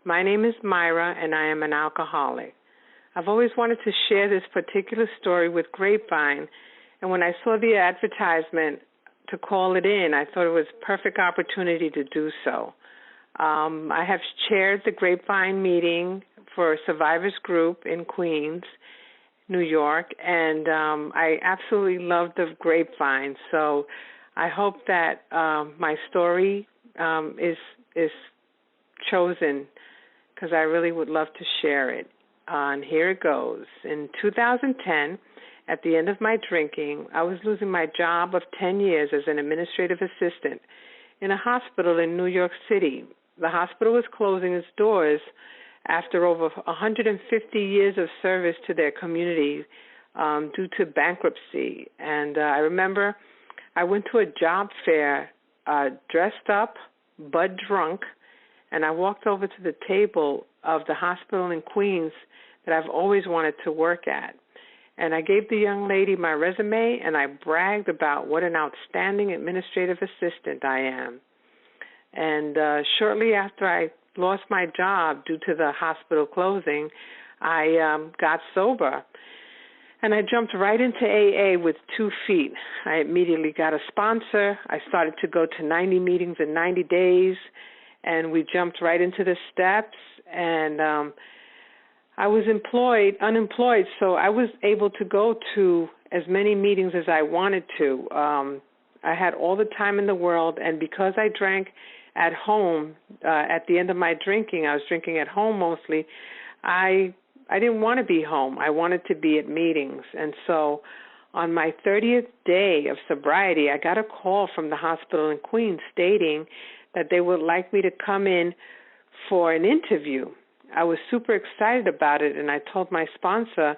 My name is Myra, and I am an alcoholic. I've always wanted to share this particular story with Grapevine, and when I saw the advertisement to call it in, I thought it was a perfect opportunity to do so. I have chaired the Grapevine meeting for a survivors group in Queens, New York, and I absolutely love the Grapevine. So I hope that my story is chosen, because I really would love to share it. And here it goes. In 2010, at the end of my drinking, I was losing my job of 10 years as an administrative assistant in a hospital in New York City. The hospital was closing its doors after over 150 years of service to their community due to bankruptcy. And I remember I went to a job fair dressed up but drunk, and I walked over to the table of the hospital in Queens that I've always wanted to work at. And I gave the young lady my resume, and I bragged about what an outstanding administrative assistant I am. And shortly after I lost my job due to the hospital closing, I got sober. And I jumped right into AA with 2 feet. I immediately got a sponsor. I started to go to 90 meetings in 90 days, and we jumped right into the steps. And I was unemployed, so I was able to go to as many meetings as I wanted to. I had all the time in the world, and because I drank at home, at the end of my drinking, I was drinking at home mostly, I didn't want to be home. I wanted to be at meetings. And so on my 30th day of sobriety, I got a call from the hospital in Queens stating that they would like me to come in for an interview. I was super excited about it, and I told my sponsor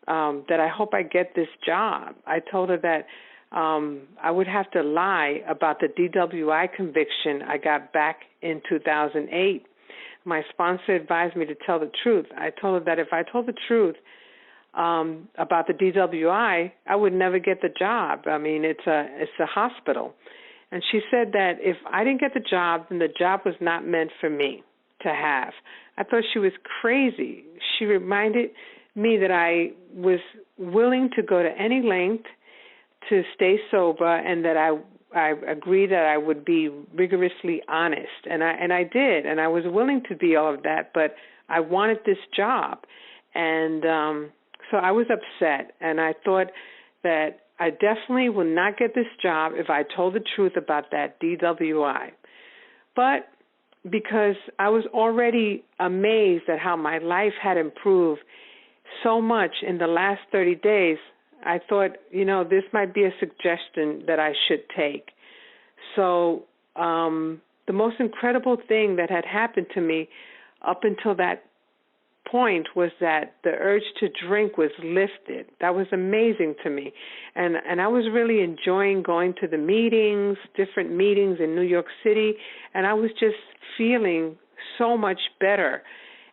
that I hope I get this job. I told her that I would have to lie about the DWI conviction I got back in 2008. My sponsor advised me to tell the truth. I told her that if I told the truth about the DWI, I would never get the job. I mean, it's a hospital. And she said that if I didn't get the job, then the job was not meant for me to have. I thought she was crazy. She reminded me that I was willing to go to any length to stay sober, and that I agreed that I would be rigorously honest, and I did, and I was willing to be all of that, but I wanted this job, and so I was upset, and I thought that I definitely will not get this job if I told the truth about that DWI. But because I was already amazed at how my life had improved so much in the last 30 days, I thought, this might be a suggestion that I should take. So the most incredible thing that had happened to me up until that point was that the urge to drink was lifted. That was amazing to me. And I was really enjoying going to the meetings, different meetings in New York City, and I was just feeling so much better,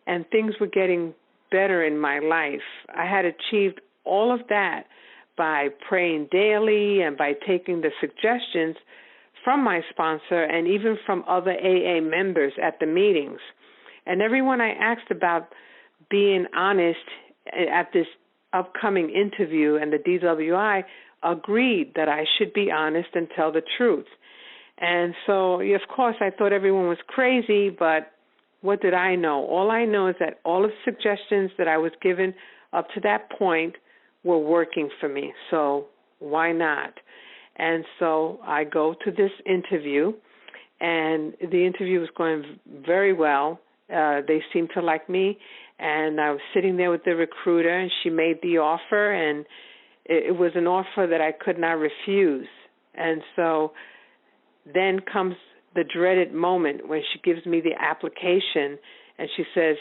and things were getting better in my life. I had achieved all of that by praying daily and by taking the suggestions from my sponsor and even from other AA members at the meetings. And everyone I asked about being honest at this upcoming interview and the DWI agreed that I should be honest and tell the truth. And so, of course, I thought everyone was crazy, but what did I know? All I know is that all of the suggestions that I was given up to that point were working for me, so why not? And so I go to this interview, and the interview was going very well. They seemed to like me, and I was sitting there with the recruiter, and she made the offer, and it was an offer that I could not refuse. And so then comes the dreaded moment when she gives me the application, and she says,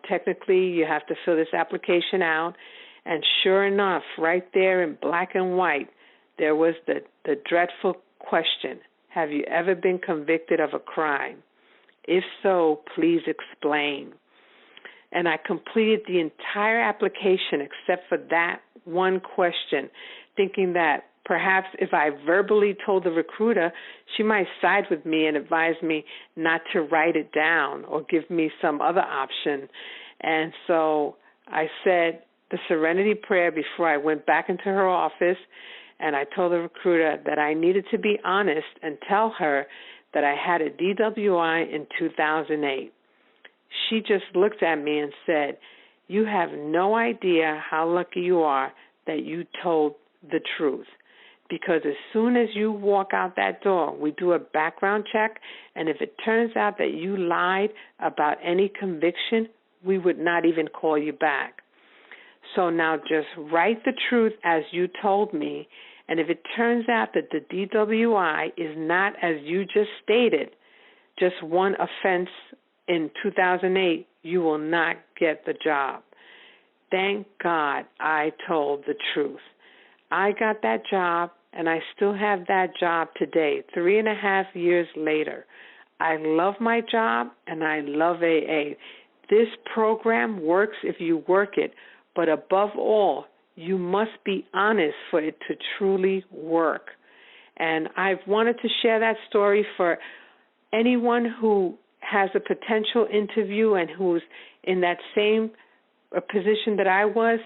technically you have to fill this application out. And sure enough, right there in black and white, there was the dreadful question: have you ever been convicted of a crime? If so, please explain. And I completed the entire application except for that one question, thinking that Perhaps if I verbally told the recruiter, she might side with me and advise me not to write it down or give me some other option. And so I said the serenity prayer before I went back into her office, and I told the recruiter that I needed to be honest and tell her that I had a DWI in 2008. She just looked at me and said, "You have no idea how lucky you are that you told the truth. Because as soon as you walk out that door, we do a background check, and if it turns out that you lied about any conviction, we would not even call you back. So now just write the truth as you told me, and if it turns out that the DWI is not as you just stated, just one offense in 2008, you will not get the job." Thank God I told the truth. I got that job, and I still have that job today, 3.5 years later. I love my job, and I love AA. This program works if you work it, but above all, you must be honest for it to truly work. And I've wanted to share that story for anyone who has a potential interview and who's in that same position that I was.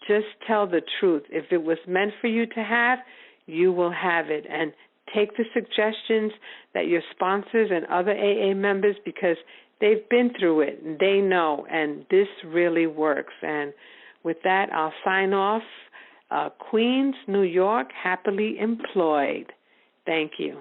Just tell the truth. If it was meant for you to have, you will have it. And take the suggestions that your sponsors and other AA members, because they've been through it and they know, and this really works. And with that, I'll sign off. Queens, New York, happily employed. Thank you.